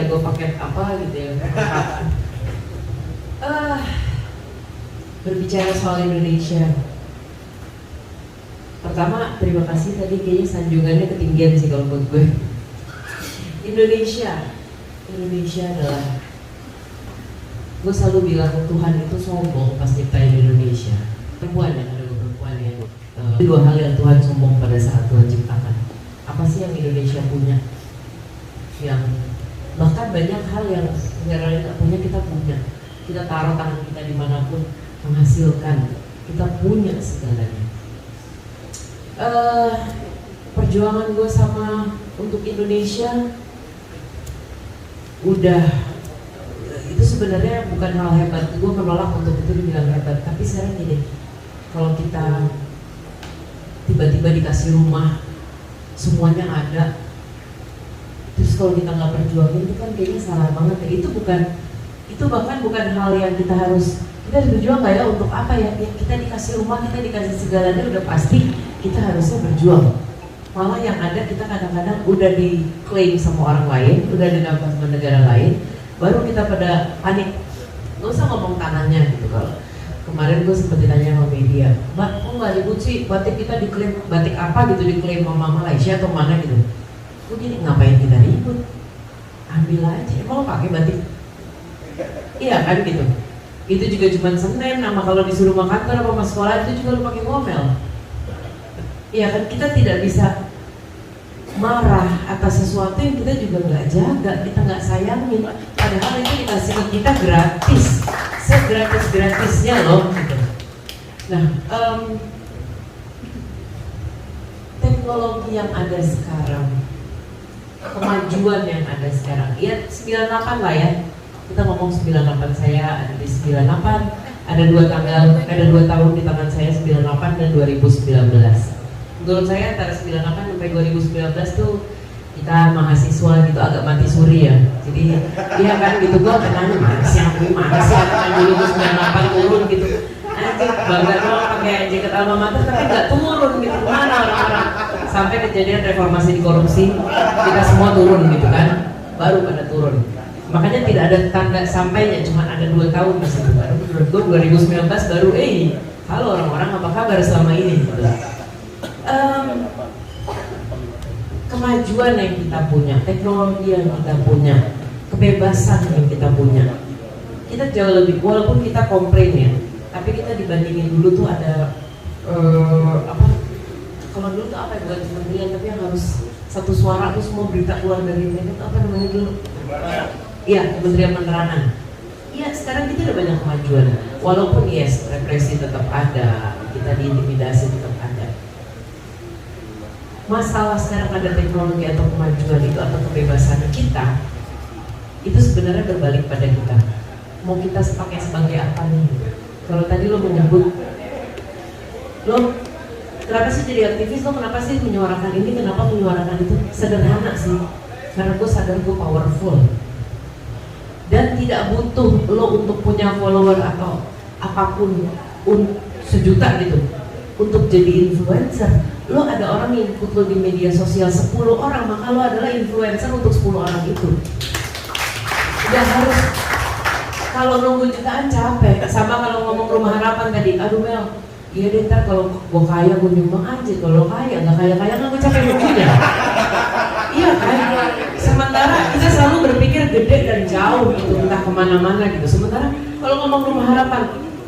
ya gue paket apa gitu ya. Berbicara soal Indonesia, pertama terima kasih, tadi kayaknya sanjungannya ketinggian sih kalau buat gue. Indonesia adalah, gue selalu bilang Tuhan itu sombong pas nyiptain Indonesia. Perempuan ya, ada perempuan yang dua hal yang Tuhan sombong pada saat Tuhan ciptakan. Apa sih yang Indonesia punya? Yang bahkan banyak hal yang negara lain tak punya, kita punya. Kita taruh tangan kita dimanapun, menghasilkan, kita punya segalanya. Perjuangan gue sama untuk Indonesia udah, itu sebenarnya bukan hal hebat. Gue menolak untuk itu dibilang hebat, tapi sekarang gini, kalau kita tiba-tiba dikasih rumah semuanya ada, terus kalau kita nggak perjuangin itu kan kayaknya salah banget ya. Itu bahkan bukan hal yang kita harus berjuang nggak ya untuk apa ya? Kita dikasih rumah, kita dikasih segalanya, udah pasti kita harusnya berjuang. Malah yang ada kita kadang-kadang udah diklaim sama orang lain, udah didapat sama negara lain, baru kita pada panik. Nggak usah ngomong tanahnya gitu. Kalau kemarin gue sempat ditanya sama media, Mbak, kok nggak ribut sih batik kita diklaim, batik apa gitu diklaim sama Malaysia atau mana gitu. Gue gini, ngapain kita ribut? Ambil aja, emang lo pakai batik? Iya kan gitu. Itu juga cuma Senin, nama kalau disuruh mau kantor apa mau sekolah itu juga lo pakai ngomel. Iya kan, kita tidak bisa marah atas sesuatu yang kita juga nggak jaga, kita nggak sayangin. Padahal itu dikasih ke kita gratis, segratis-gratisnya loh gitu. Nah, teknologi yang ada sekarang, kemajuan yang ada sekarang, ya 98 lah ya. Kita ngomong 98, saya ada di 98, ada dua tahun di tangan saya, 98 dan 2019. Menurut saya antara 98 sampai 2019 tuh kita mahasiswa gitu agak mati suri ya. Jadi iya kan gitu, gue tenang mana sih akan dulu 98 turun gitu. Anjir bangga doang pakai jaket alma mater tapi nggak turun gitu, mana orang-orang sampai kejadian reformasi di korupsi kita semua turun gitu kan, baru pada turun. Makanya tidak ada tanda sampainya, cuma ada 2 tahun di situ. Baru menurut gue 2019 baru halo orang-orang apa kabar selama ini gitu. Kemajuan yang kita punya, teknologi yang kita punya, kebebasan yang kita punya, kita jauh lebih, walaupun kita komplain ya, tapi kita dibandingin dulu tuh ada kalau dulu tuh apa ya, bukan kementerian tapi yang harus satu suara tuh semua berita keluar dari mereka tuh apa namanya dulu? Iya, Kementerian Penerangan. Iya, sekarang kita udah banyak kemajuan. Walaupun yes, represi tetap ada, kita diintimidasi tetap ada. Masalah sekarang ada teknologi atau kemajuan itu atau kebebasan kita, itu sebenarnya berbalik pada kita. Mau kita pakai sebagai apa nih? Kalau tadi lo menyebut, lo kenapa sih jadi aktivis, lo kenapa sih menyuarakan ini, kenapa menyuarakan itu? Sederhana sih, karena gue sadar gue powerful. Dan tidak butuh lo untuk punya follower atau apapun, 1 juta gitu untuk jadi influencer. Lo ada orang yang ikut lo di media sosial 10 orang, maka lo adalah influencer untuk 10 orang itu. Udah harus, kalau nunggu jutaan capek. Sama kalau ngomong Rumah Harapan tadi, aduh Mel, iya deh ntar kalau gue kaya gue nyumbang aja, kalau kaya nggak kaya-kaya nggak gue capek nunggunya. Iya kan? Sementara kita selalu berpikir gede dan jauh gitu, entah kemana-mana gitu. Sementara kalau ngomong Rumah Harapan,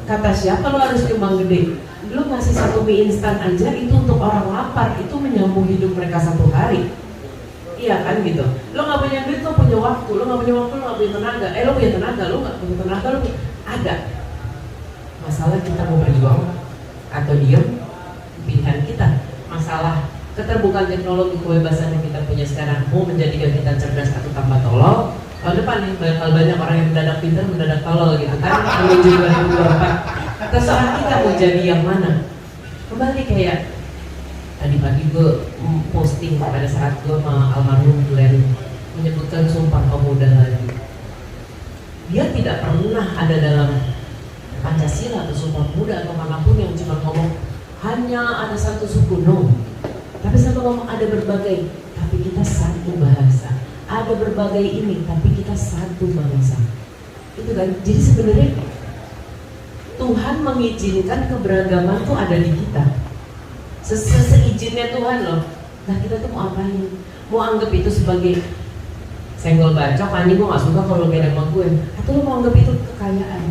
kata siapa lo harus nyumbang gede? Lo ngasih 1 mie instan aja itu untuk orang lapar, itu menyambung hidup mereka 1 hari. Iya kan gitu. Lo nggak punya duit, lo punya waktu. Lo nggak punya waktu, lo nggak punya tenaga. Lo punya tenaga, lo nggak punya tenaga, lo ada. Masalah kita mau berjuang atau diem, pilihan kita. Masalah keterbukaan teknologi, kebebasan yang kita punya sekarang mau menjadikan kita cerdas atau tambah tolol. Tahun depan nih bakal banyak orang yang mendadak pintar, mendadak tolol gitu kan, menuju 2024. Terserah kita mau jadi yang mana. Kembali kayak tadi pagi gue posting pada saat gue sama almarhum Glenn menyebutkan Sumpah Pemuda lagi. Dia tidak pernah ada dalam Pancasila atau Sumpah Pemuda atau manapun yang cuma ngomong hanya ada 1 suku, no. Tapi satu ngomong ada berbagai, tapi kita satu bahasa. ada berbagai ini, tapi kita satu bangsa. Itu kan, jadi sebenarnya Tuhan mengizinkan keberagaman tuh ada di kita. Seizinnya Tuhan loh. Nah kita tuh mau apain? Mau anggap itu sebagai senggol bacok, anjing gue gak suka kalau beda sama gue. Atau lo mau anggap itu kekayaan?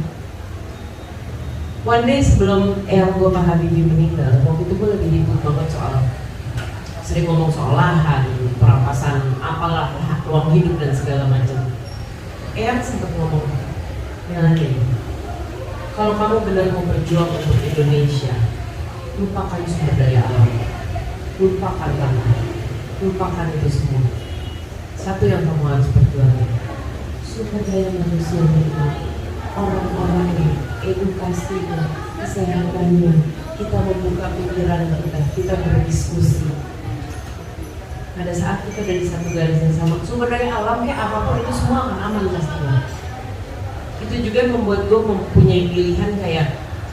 One day sebelum eyang gue Pak Habibie meninggal, waktu itu gue lagi ribut banget sering ngomong soal lahan, perampasan, apalah, ruang hidup dan segala macam. Eyang sempat ngomong, Melanie, kalau kamu benar mau berjuang untuk Indonesia, lupakan sumber daya alam, lupakan tanah, lupakan itu semua. Satu yang kamu harus perjuangkan, sumber daya manusianya, orang-orangnya, edukasinya, kesehatannya. Kita membuka pikiran kita berdiskusi. Pada saat kita ada di satu garis yang sama, sumber daya alam kayak apapun itu semua akan aman pastinya. Itu juga membuat gue mempunyai pilihan kayak,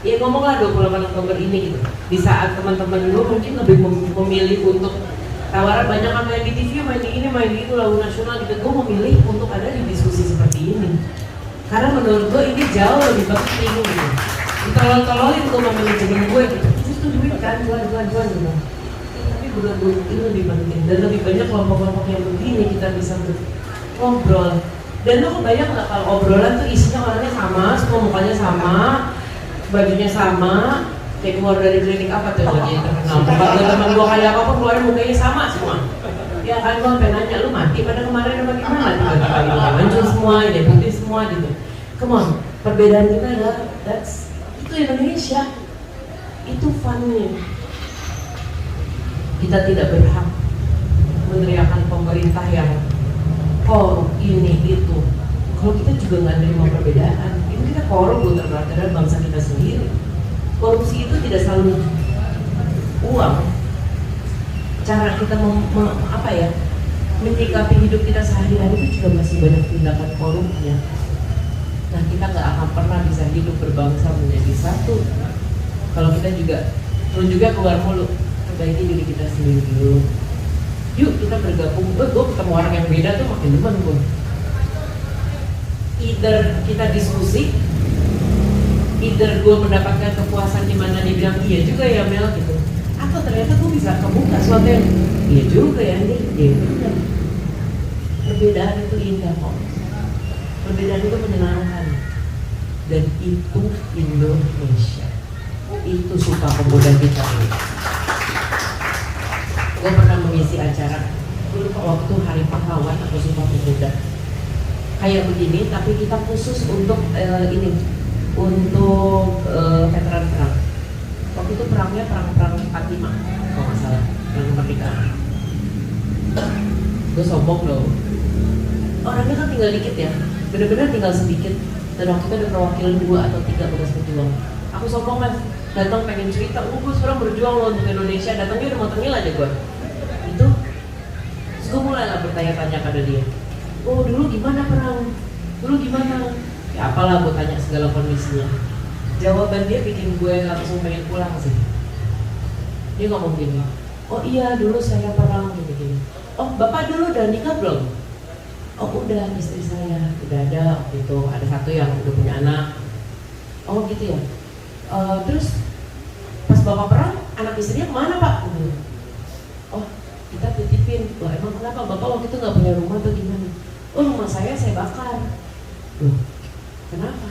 ya ngomonglah 28 Oktober ini gitu. Di saat teman-teman gue mungkin lebih memilih untuk tawaran banyak kan main di TV, main di ini, main di itu, lagu nasional gitu. Gue memilih untuk ada di diskusi seperti ini. Karena menurut gue ini jauh lebih penting gitu. Ditolong-tolongin gue sama manajemen gue gitu. Itu duit kan, jual gitu. Tapi benar-benar itu lebih penting. Dan lebih banyak kelompok-kelompok yang begini kita bisa ngobrol. Dan lo kebayang gak kalau obrolan tuh isinya orangnya sama, semua mukanya sama, bajunya sama, kayak keluar dari klinik apa tuh lagi yang terkenal. Kalau teman gue kayak apapun keluarnya mukanya sama semua. Ya kan gue pengen nanya, lu mati pada kemarin apa gimana? Tiba-tiba ini muncul semua, ini putih semua gitu. Come on, perbedaan kita adalah itu Indonesia. Itu funnya. Kita tidak berhak meneriakan pemerintah yang korup ini itu. Kalau kita juga nggak nerima perbedaan, itu kita korup terhadap bangsa kita sendiri. Korupsi itu tidak selalu uang. Cara kita menyikapi hidup kita sehari-hari itu juga masih banyak tindakan korupnya. Nah kita nggak akan pernah bisa hidup berbangsa menjadi satu kalau kita juga keluar mulu, perbaiki diri kita sendiri dulu. Yuk kita bergabung. Gue ketemu orang yang beda tuh makin demen gue. Either kita diskusi, either gue mendapatkan kepuasan di mana dia bilang iya juga ya Mel gitu, atau ternyata gue bisa kebuka sesuatu yang iya juga ya nih, iya benar. Perbedaan itu indah kok. Perbedaan itu menyenangkan. Dan itu Indonesia. Itu suka pemuda kita ini. Gue pernah mengisi acara dulu waktu Hari Pahlawan atau Sumpah Pemuda kayak begini, tapi kita khusus untuk untuk veteran perang. Waktu itu perangnya perang 45 kalau nggak salah, perang kemerdekaan. Gue sombong loh, orangnya kan tinggal dikit ya, bener-bener tinggal sedikit. Dan waktu itu ada perwakilan 2 atau 3 bekas pejuang. Aku sombong kan, datang pengen cerita, gue sekarang berjuang loh untuk Indonesia. Datangnya udah mau tengil aja gue. Itu, terus gue mulai lah bertanya-tanya pada dia. Oh dulu gimana perang? Dulu gimana? Ya apalah gue tanya segala kondisinya. Jawaban dia bikin gue langsung pengen pulang sih. Dia ngomong gini, oh iya dulu saya perang gini-gini. Oh bapak dulu udah nikah belum? Oh udah, istri saya udah ada waktu itu, ada satu yang udah punya anak. Oh gitu ya. Terus pas bapak perang, anak istrinya kemana pak? Oh kita titipin. Wah emang kenapa? Bapak waktu itu nggak punya rumah atau gimana? Oh rumah saya bakar. Loh kenapa?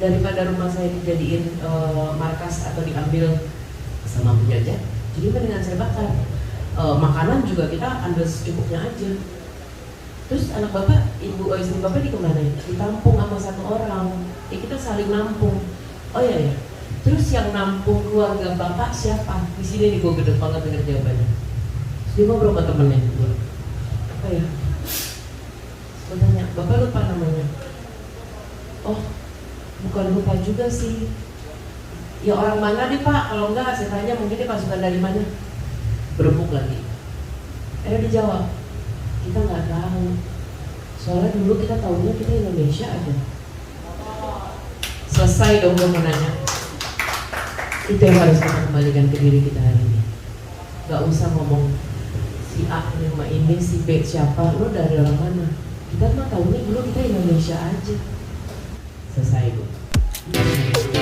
Daripada rumah saya dijadiin markas atau diambil sama penjajah, jadi mendingan saya bakar. Makanan juga kita ambil secukupnya aja. Terus anak bapak, istri bapak dikemanain? Ditampung sama satu orang. Ya kita saling nampung. Oh iya ya. Terus yang nampung keluarga bapak siapa? Di sini nih gue gede banget denger jawabannya. Dia ngobrol sama temennya. Apa ya? Gue tanya, bapak lupa namanya? Oh, bukan lupa juga sih. Ya orang mana nih pak? Kalau enggak saya tanya mungkin dia pasukan dari mana? Berembuk lagi. Ada dijawab, kita nggak tahu. Soalnya dulu kita tahunya kita Indonesia aja. Selesai dong gue mau nanya. Itu yang harus kita kembalikan ke diri kita hari ini. Gak usah ngomong si A nerima ini, si B siapa, lo dari orang mana? Kita mah tahunya dulu kita Indonesia aja. Selesai Bu.